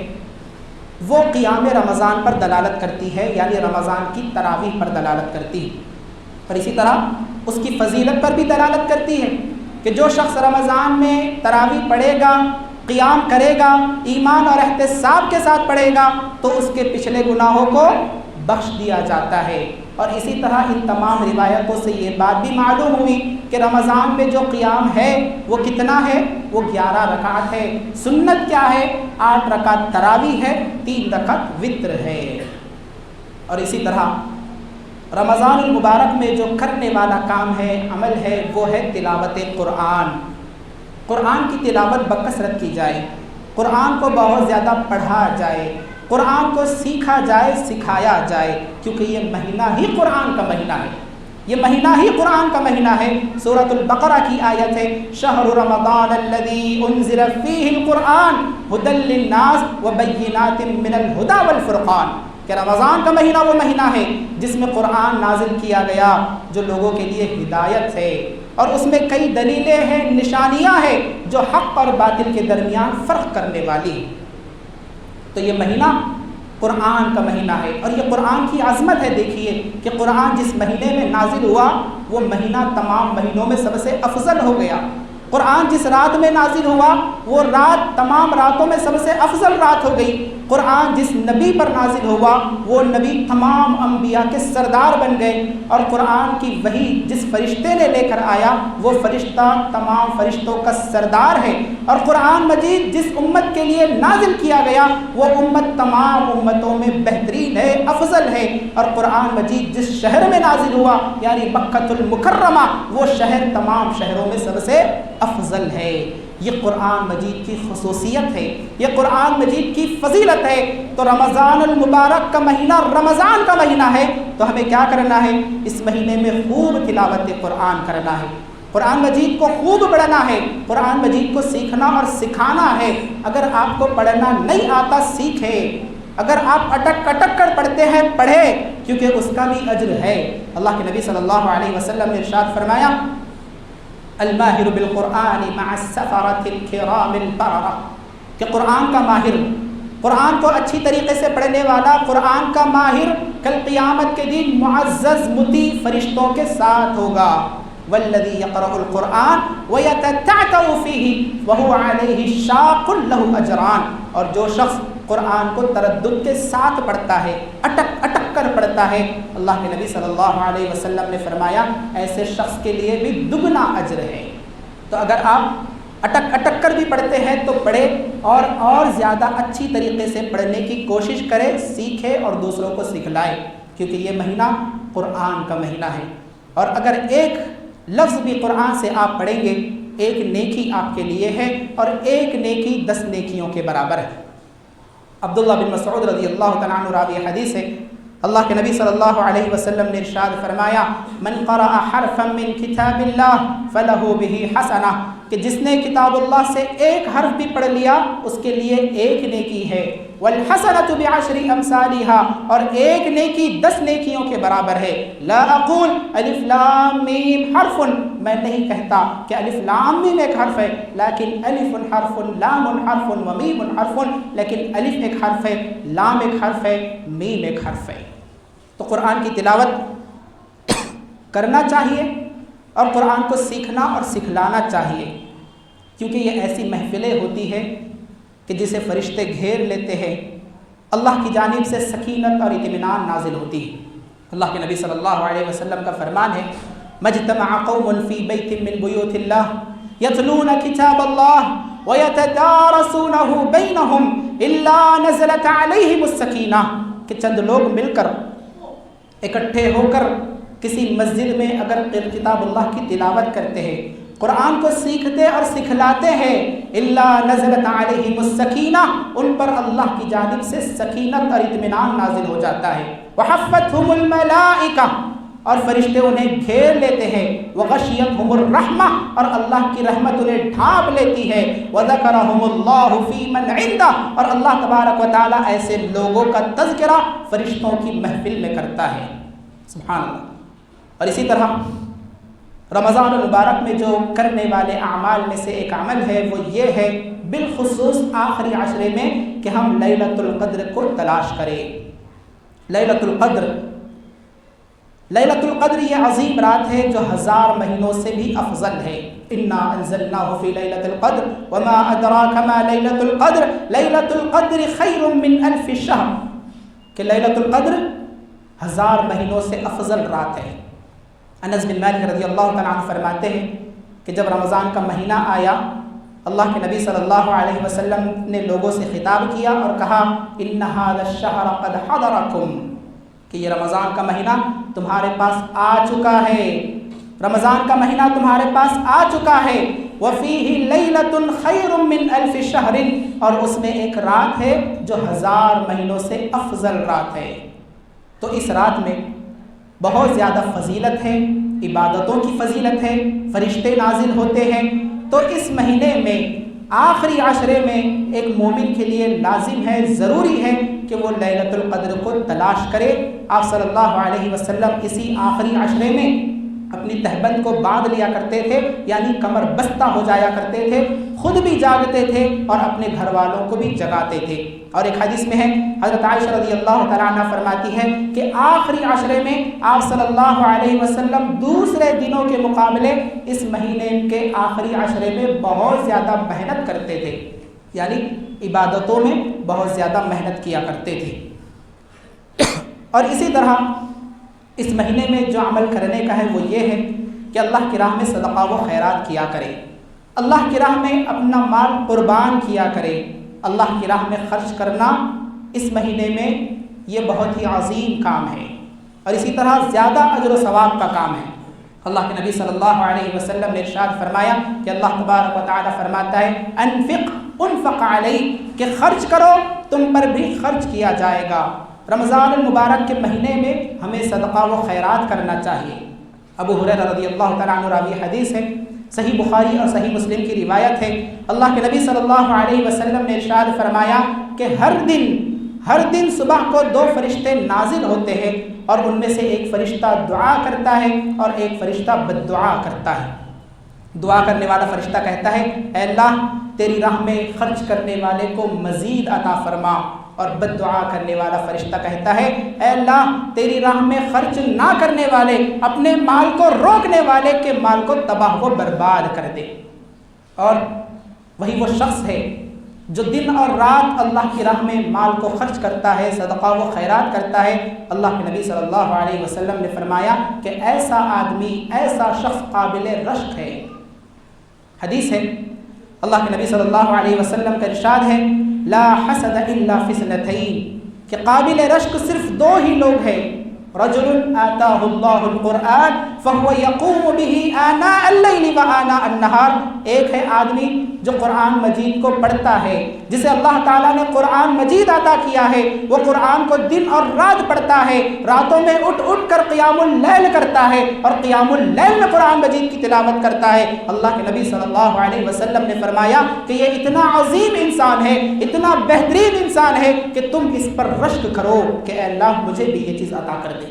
وہ قیام رمضان پر دلالت کرتی ہے، یعنی رمضان کی تراویح پر دلالت کرتی ہے، اور اسی طرح اس کی فضیلت پر بھی دلالت کرتی ہے کہ جو شخص رمضان میں تراویح پڑھے گا، قیام کرے گا، ایمان اور احتساب کے ساتھ پڑھے گا تو اس کے پچھلے گناہوں کو بخش دیا جاتا ہے۔ اور اسی طرح ان تمام روایتوں سے یہ بات بھی معلوم ہوئی کہ رمضان میں جو قیام ہے وہ کتنا ہے؟ وہ 11 رکعت ہے۔ سنت کیا ہے؟ 8 رکعت تراویح ہے، 3 رکعت وتر ہے۔ اور اسی طرح رمضان المبارک میں جو کرنے والا کام ہے، عمل ہے، وہ ہے تلاوت قرآن۔ قرآن کی تلاوت بکثرت کی جائے، قرآن کو بہت زیادہ پڑھا جائے، قرآن کو سیکھا جائے، سکھایا جائے، کیونکہ یہ مہینہ ہی قرآن کا مہینہ ہے، یہ مہینہ ہی قرآن کا مہینہ ہے۔ سورۃ البقرہ کی آیت ہے شہر رمضان الذی انزل فیہ القرآن ھدی للناس وبینات من الھدی والفرقان، کہ رمضان کا مہینہ وہ مہینہ ہے جس میں قرآن نازل کیا گیا جو لوگوں کے لیے ہدایت ہے، اور اس میں کئی دلیلیں ہیں، نشانیاں ہیں جو حق اور باطل کے درمیان فرق کرنے والی ہیں۔ تو یہ مہینہ قرآن کا مہینہ ہے، اور یہ قرآن کی عظمت ہے۔ دیکھیے کہ قرآن جس مہینے میں نازل ہوا وہ مہینہ تمام مہینوں میں سب سے افضل ہو گیا۔ قرآن جس رات میں نازل ہوا وہ رات تمام راتوں میں سب سے افضل رات ہو گئی۔ قرآن جس نبی پر نازل ہوا وہ نبی تمام انبیاء کے سردار بن گئے، اور قرآن کی وحی جس فرشتے نے لے کر آیا وہ فرشتہ تمام فرشتوں کا سردار ہے، اور قرآن مجید جس امت کے لیے نازل کیا گیا وہ امت تمام امتوں میں بہترین ہے، افضل ہے۔ اور قرآن مجید جس شہر میں نازل ہوا یعنی مکہ المکرمہ، وہ شہر تمام شہروں میں سب سے افضل ہے۔ یہ قرآن مجید کی خصوصیت ہے، یہ قرآن مجید کی فضیلت ہے۔ تو رمضان المبارک کا مہینہ رمضان کا مہینہ ہے، تو ہمیں کیا کرنا ہے؟ اس مہینے میں خوب تلاوت قرآن کرنا ہے، قرآن مجید کو خوب پڑھنا ہے، قرآن مجید کو سیکھنا اور سکھانا ہے۔ اگر آپ کو پڑھنا نہیں آتا سیکھیں، اگر آپ اٹک اٹک کر پڑھتے ہیں پڑھے، کیونکہ اس کا بھی اجر ہے۔ اللہ کے نبی صلی اللہ علیہ وسلم نے ارشاد فرمایا الماہر بالقرآن مع السفرۃ الکرام البررہ، کہ قرآن کا ماہر، قرآن کو اچھی طریقے سے پڑھنے والا، قرآن کا ماہر کل قیامت کے دن معزز مطیع فرشتوں کے ساتھ ہوگا۔ والذی یقرأ القرآن ویتتعتع فیہ وہو علیہ شاق لہ اجران، اور جو شخص قرآن کو تردد کے ساتھ پڑھتا ہے، اٹک اٹک کر پڑھتا ہے، اللہ کے نبی صلی اللہ علیہ وسلم نے فرمایا ایسے شخص کے لیے بھی دگنا اجر ہے۔ تو اگر آپ اٹک اٹک کر بھی پڑھتے ہیں تو پڑھے، اور زیادہ اچھی طریقے سے پڑھنے کی کوشش کرے، سیکھے اور دوسروں کو سکھلائے، کیونکہ یہ مہینہ قرآن کا مہینہ ہے۔ اور اگر ایک لفظ بھی قرآن سے آپ پڑھیں گے ایک نیکی آپ کے لیے ہے، اور ایک نیکی 10 نیکیوں کے برابر ہے۔ عبداللہ بن مسعود رضی اللہ تعالیٰ عنہ راوی حدیث ہے، اللہ کے نبی صلی اللہ علیہ وسلم نے ارشاد فرمایا من قرأ حرفا من کتاب اللہ فلہ بہ حسنہ، کہ جس نے کتاب اللہ سے ایک حرف بھی پڑھ لیا اس کے لیے ایک نیکی ہے۔ والحسنۃ بعشر امثالھا، اور ایک نیکی 10 نیکیوں کے برابر ہے۔ لا اقول الف لام میم حرف، میں نہیں کہتا کہ الف لام میم ایک حرف ہے، لیکن الف حرف لام حرف و میم حرف، لیکن الف ایک حرف ہے، لام ایک حرف ہے، میم ایک حرف ہے۔ تو قرآن کی تلاوت کرنا چاہیے، اور قرآن کو سیکھنا اور سکھلانا چاہیے، کیونکہ یہ ایسی محفلیں ہوتی ہیں کہ جسے فرشتے گھیر لیتے ہیں، اللہ کی جانب سے سکینت اور اطمینان نازل ہوتی ہے۔ اللہ کے نبی صلی اللہ علیہ وسلم کا فرمان ہے مجتمع قوم فی بیت من بیوت اللہ یتلون کتاب اللہ ویتدارسونہ بینہم الا نزلت علیہم السکینہ، کہ چند لوگ مل کر اکٹھے ہو کر کسی مسجد میں اگر کتاب اللہ کی تلاوت کرتے ہیں، قرآن کو سیکھتے اور سکھلاتے ہیں، الا نزلت علیہم السکینہ، ان پر اللہ کی جانب سے سکینت اور اطمینان نازل ہو جاتا ہے۔ وحفتہم الملائکہ، اور فرشتے انہیں گھیر لیتے ہیں، وغشیتہم الرحمہ، اور اللہ کی رحمت انہیں ڈھانپ لیتی ہے، وذکرہم اللہ فی من عندہ، اور اللہ تبارک و تعالی ایسے لوگوں کا تذکرہ فرشتوں کی محفل میں کرتا ہے۔ سبحان اللہ۔ اور اسی طرح رمضان المبارک میں جو کرنے والے اعمال میں سے ایک عمل ہے وہ یہ ہے بالخصوص آخری عشرے میں کہ ہم لیلۃ القدر کو تلاش کریں۔ لیلۃ القدر یہ عظیم رات ہے جو 1000 مہینوں سے بھی افضل ہے۔ انا انزلناہ فی لیلۃ القدر وما ادراک ما لیلۃ القدر لیلۃ القدر خیر من الف شہر، کہ لیلۃ القدر 1000 مہینوں سے افضل رات ہے۔ انس بن مالک رضی اللہ تعالیٰ عنہ فرماتے ہیں کہ جب رمضان کا مہینہ آیا، اللہ کے نبی صلی اللہ علیہ وسلم نے لوگوں سے خطاب کیا اور کہا ان ھذا الشہر قد حضرکم، کہ یہ رمضان کا مہینہ تمہارے پاس آ چکا ہے، رمضان کا مہینہ تمہارے پاس آ چکا ہے۔ وفیہ لیلۃ خیر من الف شہر، اور اس میں ایک رات ہے جو 1000 مہینوں سے افضل رات ہے۔ تو اس رات میں بہت زیادہ فضیلت ہے، عبادتوں کی فضیلت ہے، فرشتے نازل ہوتے ہیں۔ تو اس مہینے میں آخری عشرے میں ایک مومن کے لیے لازم ہے، ضروری ہے کہ وہ لیلۃ القدر کو تلاش کرے۔ آپ صلی اللہ علیہ وسلم اسی آخری عشرے میں اپنی تہبند کو باندھ لیا کرتے تھے، یعنی کمر بستہ ہو جایا کرتے تھے، خود بھی جاگتے تھے اور اپنے گھر والوں کو بھی جگاتے تھے۔ اور ایک حدیث میں ہے، حضرت عائشہ رضی اللہ تعالیٰ عنہ فرماتی ہے کہ آخری عشرے میں آپ صلی اللہ علیہ وسلم دوسرے دنوں کے مقابلے اس مہینے کے آخری عشرے میں بہت زیادہ محنت کرتے تھے، یعنی عبادتوں میں بہت زیادہ محنت کیا کرتے تھے۔ اور اسی طرح اس مہینے میں جو عمل کرنے کا ہے وہ یہ ہے کہ اللہ کی راہ میں صدقہ و خیرات کیا کرے، اللہ کی راہ میں اپنا مال قربان کیا کرے۔ اللہ کی راہ میں خرچ کرنا اس مہینے میں یہ بہت ہی عظیم کام ہے، اور اسی طرح زیادہ اجر و ثواب کا کام ہے۔ اللہ کے نبی صلی اللہ علیہ وسلم نے ارشاد فرمایا کہ اللہ تبارک و تعالی فرماتا ہے انفق علیک، کہ خرچ کرو تم پر بھی خرچ کیا جائے گا۔ رمضان المبارک کے مہینے میں ہمیں صدقہ و خیرات کرنا چاہیے۔ ابو ہریرہ رضی اللہ تعالیٰ عنہ راوی حدیث ہے، صحیح بخاری اور صحیح مسلم کی روایت ہے، اللہ کے نبی صلی اللہ علیہ وسلم نے ارشاد فرمایا کہ ہر دن صبح کو 2 فرشتے نازل ہوتے ہیں، اور ان میں سے ایک فرشتہ دعا کرتا ہے اور ایک فرشتہ بد دعا کرتا ہے۔ دعا کرنے والا فرشتہ کہتا ہے اے اللہ تیری راہ میں خرچ کرنے والے کو مزید عطا فرما، اور بد دعا کرنے والا فرشتہ کہتا ہے اے اللہ تیری راہ میں خرچ نہ کرنے والے، اپنے مال کو روکنے والے کے مال کو تباہ و برباد کر دے۔ اور وہی وہ شخص ہے جو دن اور رات اللہ کی راہ میں مال کو خرچ کرتا ہے، صدقہ و خیرات کرتا ہے۔ اللہ کے نبی صلی اللہ علیہ وسلم نے فرمایا کہ ایسا آدمی، ایسا شخص قابل رشک ہے۔ حدیث ہے، اللہ کے نبی صلی اللہ علیہ وسلم کا ارشاد ہے لا حسد الا فی اثنتین، کہ قابل رشک صرف 2 ہی لوگ ہیں، رجل آتاہ اللہ القرآن فہو یقوم به آناء اللیل و آناء النہار، ایک ہے آدمی جو قرآن مجید کو پڑھتا ہے، جسے اللہ تعالیٰ نے قرآن مجید عطا کیا ہے، وہ قرآن کو دن اور رات پڑھتا ہے، راتوں میں اٹھ کر قیام اللیل کرتا ہے، اور قیام اللیل میں قرآن مجید کی تلاوت کرتا ہے۔ اللہ کے نبی صلی اللہ علیہ وسلم نے فرمایا کہ یہ اتنا عظیم انسان ہے، اتنا بہترین انسان ہے کہ تم اس پر رشک کرو کہ اے اللہ مجھے بھی یہ چیز عطا کر دے۔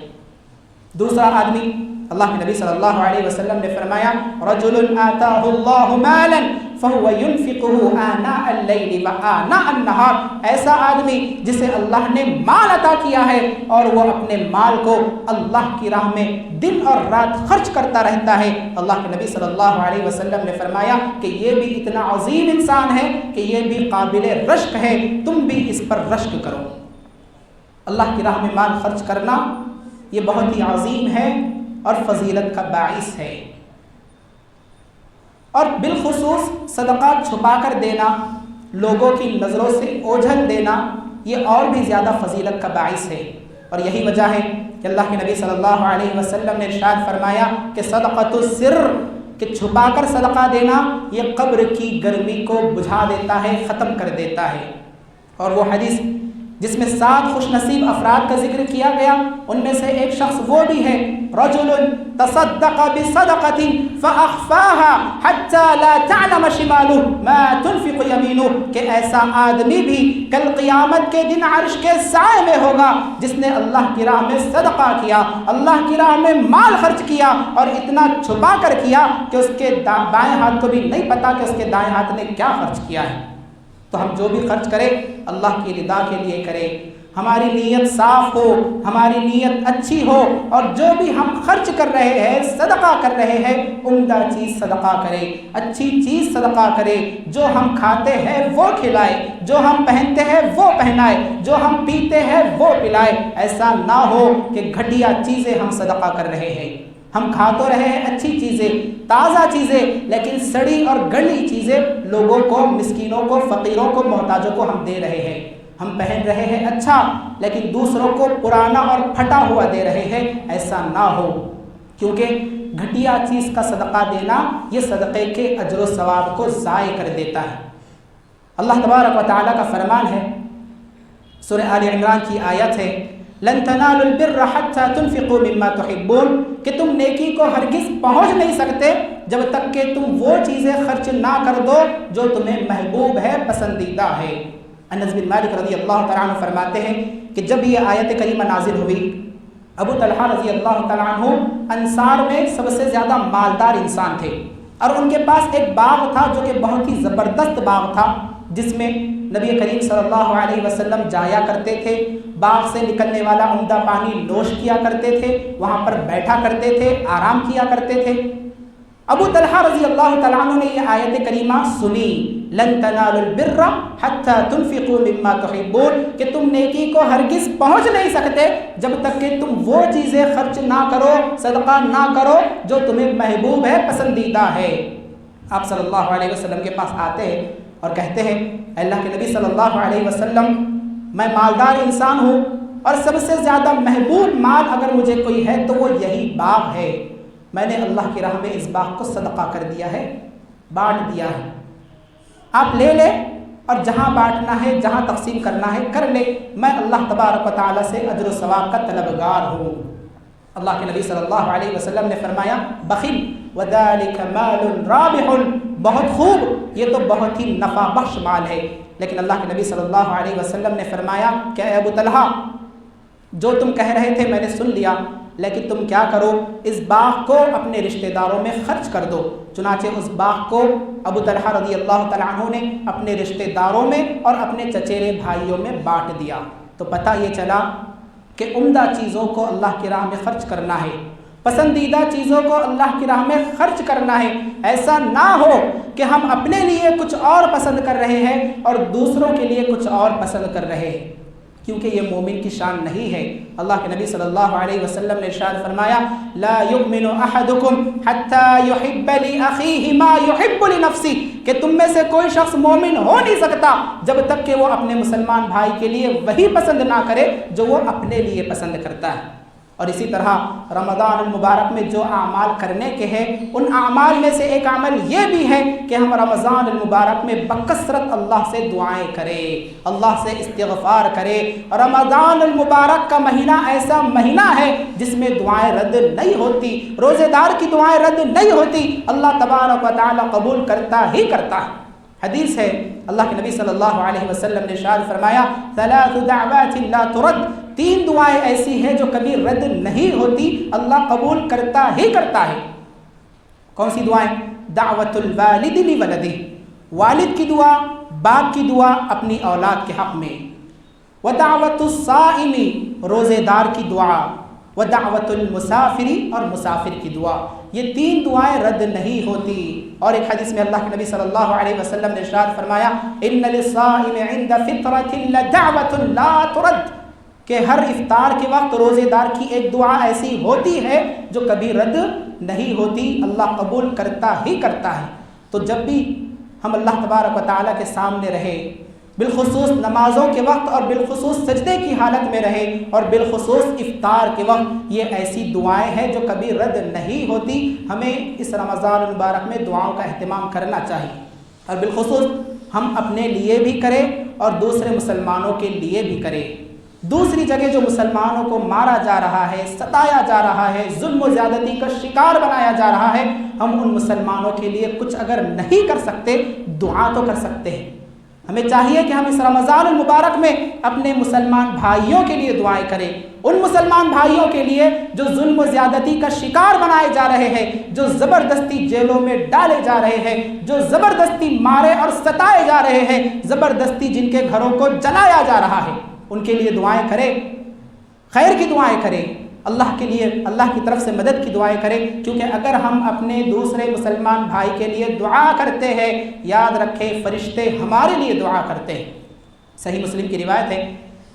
دوسرا آدمی، اللہ کے نبی صلی اللہ علیہ وسلم نے فرمایا رجل آتاہ اللہ مالا فہو ينفقه آناء اللیل و آناء النہار، ایسا آدمی جسے اللہ نے مال عطا کیا ہے اور وہ اپنے مال کو اللہ کی راہ میں دن اور رات خرچ کرتا رہتا ہے۔ اللہ کے نبی صلی اللہ علیہ وسلم نے فرمایا کہ یہ بھی اتنا عظیم انسان ہے کہ یہ بھی قابل رشک ہے، تم بھی اس پر رشک کرو۔ اللہ کی راہ میں مال خرچ کرنا یہ بہت ہی عظیم ہے اور فضیلت کا باعث ہے، اور بالخصوص صدقہ چھپا کر دینا، لوگوں کی نظروں سے اوجھل دینا، یہ اور بھی زیادہ فضیلت کا باعث ہے۔ اور یہی وجہ ہے کہ اللہ کے نبی صلی اللہ علیہ وسلم نے ارشاد فرمایا کہ صدقۃ السر، کہ چھپا کر صدقہ دینا یہ قبر کی گرمی کو بجھا دیتا ہے، ختم کر دیتا ہے۔ اور وہ حدیث جس میں 7 خوش نصیب افراد کا ذکر کیا گیا، ان میں سے ایک شخص وہ بھی ہے رجل تصدق بصدقۃ فاخفاها حتى لا تعلم شماله ما تنفق يمينه، کہ ایسا آدمی بھی کل قیامت کے دن عرش کے سائے میں ہوگا جس نے اللہ کی راہ میں صدقہ کیا، اللہ کی راہ میں مال خرچ کیا، اور اتنا چھپا کر کیا کہ اس کے بائیں ہاتھ کو بھی نہیں پتا کہ اس کے دائیں ہاتھ نے کیا خرچ کیا ہے۔ تو ہم جو بھی خرچ کریں اللہ کی رضا کے لیے کریں، ہماری نیت صاف ہو، ہماری نیت اچھی ہو، اور جو بھی ہم خرچ کر رہے ہیں، صدقہ کر رہے ہیں، عمدہ چیز صدقہ کرے، اچھی چیز صدقہ کرے، جو ہم کھاتے ہیں وہ کھلائے، جو ہم پہنتے ہیں وہ پہنائے، جو ہم پیتے ہیں وہ پلائے۔ ایسا نہ ہو کہ گھٹیا چیزیں ہم صدقہ کر رہے ہیں۔ ہم کھا تو رہے ہیں اچھی چیزیں، تازہ چیزیں، لیکن سڑی اور گلی چیزیں لوگوں کو، مسکینوں کو، فقیروں کو، محتاجوں کو ہم دے رہے ہیں۔ ہم پہن رہے ہیں اچھا، لیکن دوسروں کو پرانا اور پھٹا ہوا دے رہے ہیں۔ ایسا نہ ہو، کیونکہ گھٹیا چیز کا صدقہ دینا یہ صدقے کے اجر و ثواب کو ضائع کر دیتا ہے۔ اللہ تبارک و تعالیٰ کا فرمان ہے، سورہ آل عمران کی آیت ہے، لن تنالوا البر حتى تنفقوا مما تحبون، کہ تم نیکی کو ہرگز پہنچ نہیں سکتے جب تک کہ تم وہ چیزیں خرچ نہ کر دو جو تمہیں محبوب ہے، پسندیدہ ہے۔ انس بن مالک رضی اللہ تعالیٰ عنہ فرماتے ہیں کہ جب یہ آیت کریمہ نازل ہوئی، ابو طلحہ رضی اللہ تعالیٰ عنہ انصار میں سب سے زیادہ مالدار انسان تھے، اور ان کے پاس ایک باغ تھا جو کہ بہت ہی زبردست باغ تھا، جس میں نبی کریم صلی اللہ علیہ وسلم جایا کرتے تھے، باغ سے نکلنے والا عمدہ پانی نوش کیا کرتے تھے، وہاں پر بیٹھا کرتے تھے، آرام کیا کرتے تھے۔ ابو طلحہ رضی اللہ تعالیٰ عنہ نے یہ آیت کریمہ سنی، لن تنالوا البر حتى تنفقوا مما تحبون، کہ تم نیکی کو ہرگز پہنچ نہیں سکتے جب تک کہ تم وہ چیزیں خرچ نہ کرو، صدقہ نہ کرو جو تمہیں محبوب ہے، پسندیدہ ہے۔ آپ صلی اللہ علیہ وسلم کے پاس آتے ہیں اور کہتے ہیں، اللہ کے نبی صلی اللہ علیہ وسلم، میں مالدار انسان ہوں، اور سب سے زیادہ محبوب مال اگر مجھے کوئی ہے تو وہ یہی باغ ہے۔ میں نے اللہ کی راہ میں اس باغ کو صدقہ کر دیا ہے، بانٹ دیا ہے، آپ لے لیں، اور جہاں بانٹنا ہے، جہاں تقسیم کرنا ہے کر لے، میں اللہ تبارک و تعالیٰ سے اجر و ثواب کا طلبگار ہوں۔ اللہ کے نبی صلی اللہ علیہ وسلم نے فرمایا، بخیل وَذَلِكَ مَالٌ رَابِحٌ، بہت خوب، یہ تو بہت ہی نفع بخش مال ہے۔ لیکن اللہ کے نبی صلی اللہ علیہ وسلم نے فرمایا کہ اے ابو طلحہ، جو تم کہہ رہے تھے میں نے سن لیا، لیکن تم کیا کرو، اس باغ کو اپنے رشتہ داروں میں خرچ کر دو۔ چنانچہ اس باغ کو ابو طلحہ رضی اللہ تعالیٰ عنہ نے اپنے رشتہ داروں میں اور اپنے چچیرے بھائیوں میں بانٹ دیا۔ تو پتہ یہ چلا کہ عمدہ چیزوں کو اللہ کی راہ میں خرچ کرنا ہے، پسندیدہ چیزوں کو اللہ کی راہ میں خرچ کرنا ہے۔ ایسا نہ ہو کہ ہم اپنے لیے کچھ اور پسند کر رہے ہیں اور دوسروں کے لیے کچھ اور پسند کر رہے ہیں، کیونکہ یہ مومن کی شان نہیں ہے۔ اللہ کے نبی صلی اللہ علیہ وسلم نے ارشاد فرمایا، لا یؤمن احدکم حتی یحب لاخیہ ما یحب لنفسہ، کہ تم میں سے کوئی شخص مومن ہو نہیں سکتا جب تک کہ وہ اپنے مسلمان بھائی کے لیے وہی پسند نہ کرے جو وہ اپنے لیے پسند کرتا ہے۔ اور اسی طرح رمضان المبارک میں جو اعمال کرنے کے ہیں، ان اعمال میں سے ایک عمل یہ بھی ہے کہ ہم رمضان المبارک میں بکثرت اللہ سے دعائیں کریں، اللہ سے استغفار کریں۔ رمضان المبارک کا مہینہ ایسا مہینہ ہے جس میں دعائیں رد نہیں ہوتی، روزے دار کی دعائیں رد نہیں ہوتی، اللہ تبارک و تعالی قبول کرتا ہی کرتا ہے۔ حدیث ہے، اللہ کے نبی صلی اللہ علیہ وسلم نے ارشاد فرمایا، ثلاث دعوات لا ترد، تین دعائیں ایسی ہیں جو کبھی رد نہیں ہوتی، اللہ قبول کرتا ہی کرتا ہے۔ کون سی دعائیں؟ دعوت الوالد لولدہ، والد کی دعا، باپ کی دعا اپنی اولاد کے حق میں، ودعوت الصائم، روزے دار کی دعا، ودعوت المسافر، اور مسافر کی دعا۔ یہ تین دعائیں رد نہیں ہوتی۔ اور ایک حدیث میں اللہ کے نبی صلی اللہ علیہ وسلم نے ارشاد فرمایا، ان للصائم عند فطرۃ لدعوۃ لا ترد، کہ ہر افطار کے وقت روزے دار کی ایک دعا ایسی ہوتی ہے جو کبھی رد نہیں ہوتی، اللہ قبول کرتا ہی کرتا ہے۔ تو جب بھی ہم اللہ تبارک و تعالیٰ کے سامنے رہے، بالخصوص نمازوں کے وقت اور بالخصوص سجدے کی حالت میں رہے، اور بالخصوص افطار کے وقت، یہ ایسی دعائیں ہیں جو کبھی رد نہیں ہوتی۔ ہمیں اس رمضان المبارک میں دعاؤں کا اہتمام کرنا چاہیے، اور بالخصوص ہم اپنے لیے بھی کریں اور دوسرے مسلمانوں کے لیے بھی کریں۔ دوسری جگہ جو مسلمانوں کو مارا جا رہا ہے، ستایا جا رہا ہے، ظلم و زیادتی کا شکار بنایا جا رہا ہے، ہم ان مسلمانوں کے لیے کچھ اگر نہیں کر سکتے، دعا تو کر سکتے ہیں۔ ہمیں چاہیے کہ ہم اس رمضان المبارک میں اپنے مسلمان بھائیوں کے لیے دعائیں کریں، ان مسلمان بھائیوں کے لیے جو ظلم و زیادتی کا شکار بنائے جا رہے ہیں، جو زبردستی جیلوں میں ڈالے جا رہے ہیں، جو زبردستی مارے اور ستائے جا رہے ہیں، زبردستی جن کے گھروں کو جلایا جا رہا ہے۔ ان کے لیے دعائیں کرے، خیر کی دعائیں کرے، اللہ کے لیے اللہ کی طرف سے مدد کی دعائیں کریں، کیونکہ اگر ہم اپنے دوسرے مسلمان بھائی کے لیے دعا کرتے ہیں، یاد رکھیں فرشتے ہمارے لیے دعا کرتے ہیں۔ صحیح مسلم کی روایت ہے،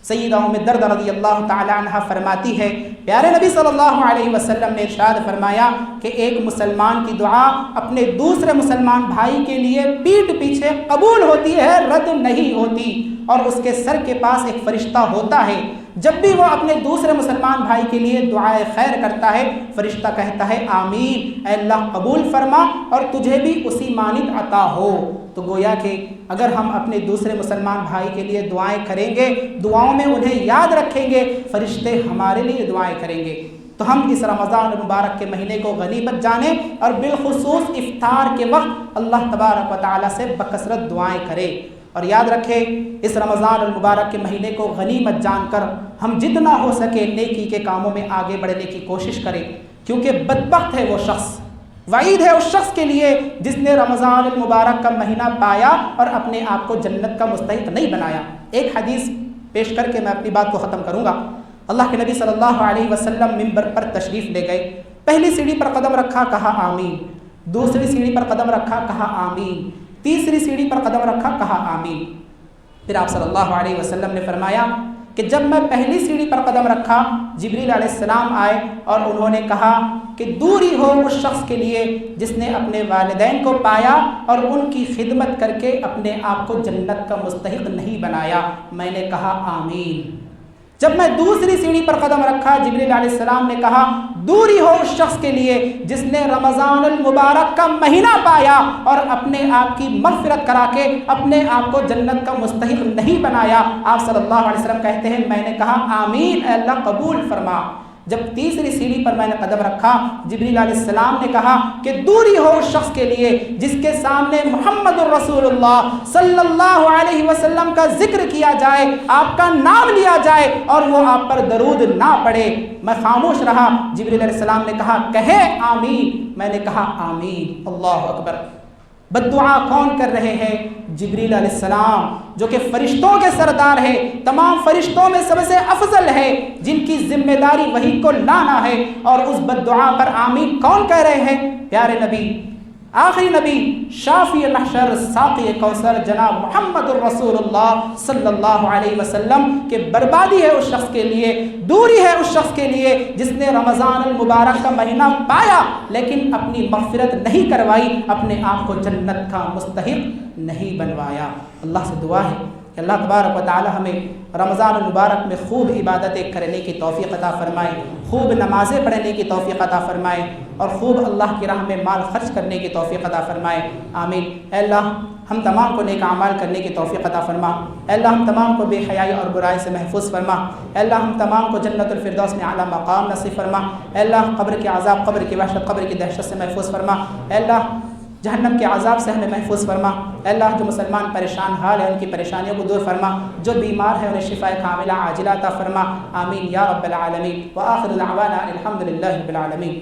سیدہ ام الدرداء رضی اللہ تعالی عنہ فرماتی ہے، پیارے نبی صلی اللہ علیہ وسلم نے ارشاد فرمایا کہ ایک مسلمان کی دعا اپنے دوسرے مسلمان بھائی کے لیے پیٹھ پیچھے قبول ہوتی ہے، رد نہیں ہوتی، اور اس کے سر کے پاس ایک فرشتہ ہوتا ہے، جب بھی وہ اپنے دوسرے مسلمان بھائی کے لیے دعائے خیر کرتا ہے، فرشتہ کہتا ہے آمین، اے اللہ قبول فرما اور تجھے بھی اسی مانند عطا ہو۔ تو گویا کہ اگر ہم اپنے دوسرے مسلمان بھائی کے لیے دعائیں کریں گے، دعاؤں میں انہیں یاد رکھیں گے، فرشتے ہمارے لیے دعائیں کریں گے۔ تو ہم اس رمضان المبارک کے مہینے کو غنیمت جانیں اور بالخصوص افطار کے وقت اللہ تبارک و تعالیٰ سے بکثرت دعائیں کریں، اور یاد رکھیں اس رمضان المبارک کے مہینے کو غنیمت جان کر ہم جتنا ہو سکے نیکی کے کاموں میں آگے بڑھنے کی کوشش کریں، کیونکہ بدبخت ہے وہ شخص، وعید ہے اس شخص کے لیے جس نے رمضان المبارک کا مہینہ پایا اور اپنے آپ کو جنت کا مستحق نہیں بنایا۔ ایک حدیث پیش کر کے میں اپنی بات کو ختم کروں گا۔ اللہ کے نبی صلی اللہ علیہ وسلم منبر پر تشریف لے گئے، پہلی سیڑھی پر قدم رکھا، کہا آمین، دوسری سیڑھی پر قدم رکھا، کہا آمین، تیسری سیڑھی پر قدم رکھا، کہا آمین۔ پھر آپ صلی اللہ علیہ وسلم نے فرمایا کہ جب میں پہلی سیڑھی پر قدم رکھا، جبریل علیہ السلام آئے اور انہوں نے کہا کہ دوری ہو اس شخص کے لیے جس نے اپنے والدین کو پایا اور ان کی خدمت کر کے اپنے آپ کو جنت کا مستحق نہیں بنایا۔ میں نے کہا آمین۔ جب میں دوسری سیڑھی پر قدم رکھا، جبریل علیہ السلام نے کہا دوری ہو اس شخص کے لیے جس نے رمضان المبارک کا مہینہ پایا اور اپنے آپ کی مغفرت کرا کے اپنے آپ کو جنت کا مستحق نہیں بنایا۔ آپ صلی اللہ علیہ وسلم کہتے ہیں میں نے کہا آمین، اے اللہ قبول فرما۔ جب تیسری سیڑھی پر میں نے قدم رکھا، جبریل علیہ السلام نے کہا کہ دوری ہو اس شخص کے لیے جس کے سامنے محمد الرسول اللہ صلی اللہ علیہ وسلم کا ذکر کیا جائے، آپ کا نام لیا جائے اور وہ آپ پر درود نہ پڑے۔ میں خاموش رہا، جبریل علیہ السلام نے کہا کہے آمین، میں نے کہا آمین۔ اللہ اکبر۔ بددعا کون کر رہے ہیں؟ جبریل علیہ السلام، جو کہ فرشتوں کے سردار ہے، تمام فرشتوں میں سب سے افضل ہے، جن کی ذمہ داری وحی کو لانا ہے، اور اس بددعا پر آمین کون کہہ رہے ہیں؟ پیارے نبی، آخری نبی، شافی محشر، ساقی کوثر، جناب محمد الرسول اللہ صلی اللہ علیہ وسلم کہ بربادی ہے اس شخص کے لیے، دوری ہے اس شخص کے لیے جس نے رمضان المبارک کا مہینہ پایا لیکن اپنی مغفرت نہیں کروائی، اپنے آپ کو جنت کا مستحق نہیں بنوایا۔ اللہ سے دعا ہے کہ اللہ تبارک و تعالی ہمیں رمضان المبارک میں خوب عبادتیں کرنے کی توفیق عطا فرمائے، خوب نمازیں پڑھنے کی توفیق عطا فرمائے، اور خوب اللہ کی راہ میں مال خرچ کرنے کی توفیق عطا فرمائے، آمین۔ اے اللہ ہم تمام کو نیک اعمال کرنے کی توفیق عطا فرما، اے اللہ ہم تمام کو بے حیائی اور برائی سے محفوظ فرما، اے اللہ ہم تمام کو جنت الفردوس میں اعلیٰ مقام نصیب فرما، اے اللہ قبر کے عذاب، قبر کی وحشت، قبر کی دہشت سے محفوظ فرما، اے اللہ جہنم کے عذاب سے ہمیں محفوظ فرما، اے اللہ جو مسلمان پریشان حال ہے ان کی پریشانیوں کو دور فرما، جو بیمار ہے انہیں شفاء کاملہ عاجلہ عطا فرما، آمین یا رب العالمین۔ وآخر دعوانا الحمد للہ رب العالمین۔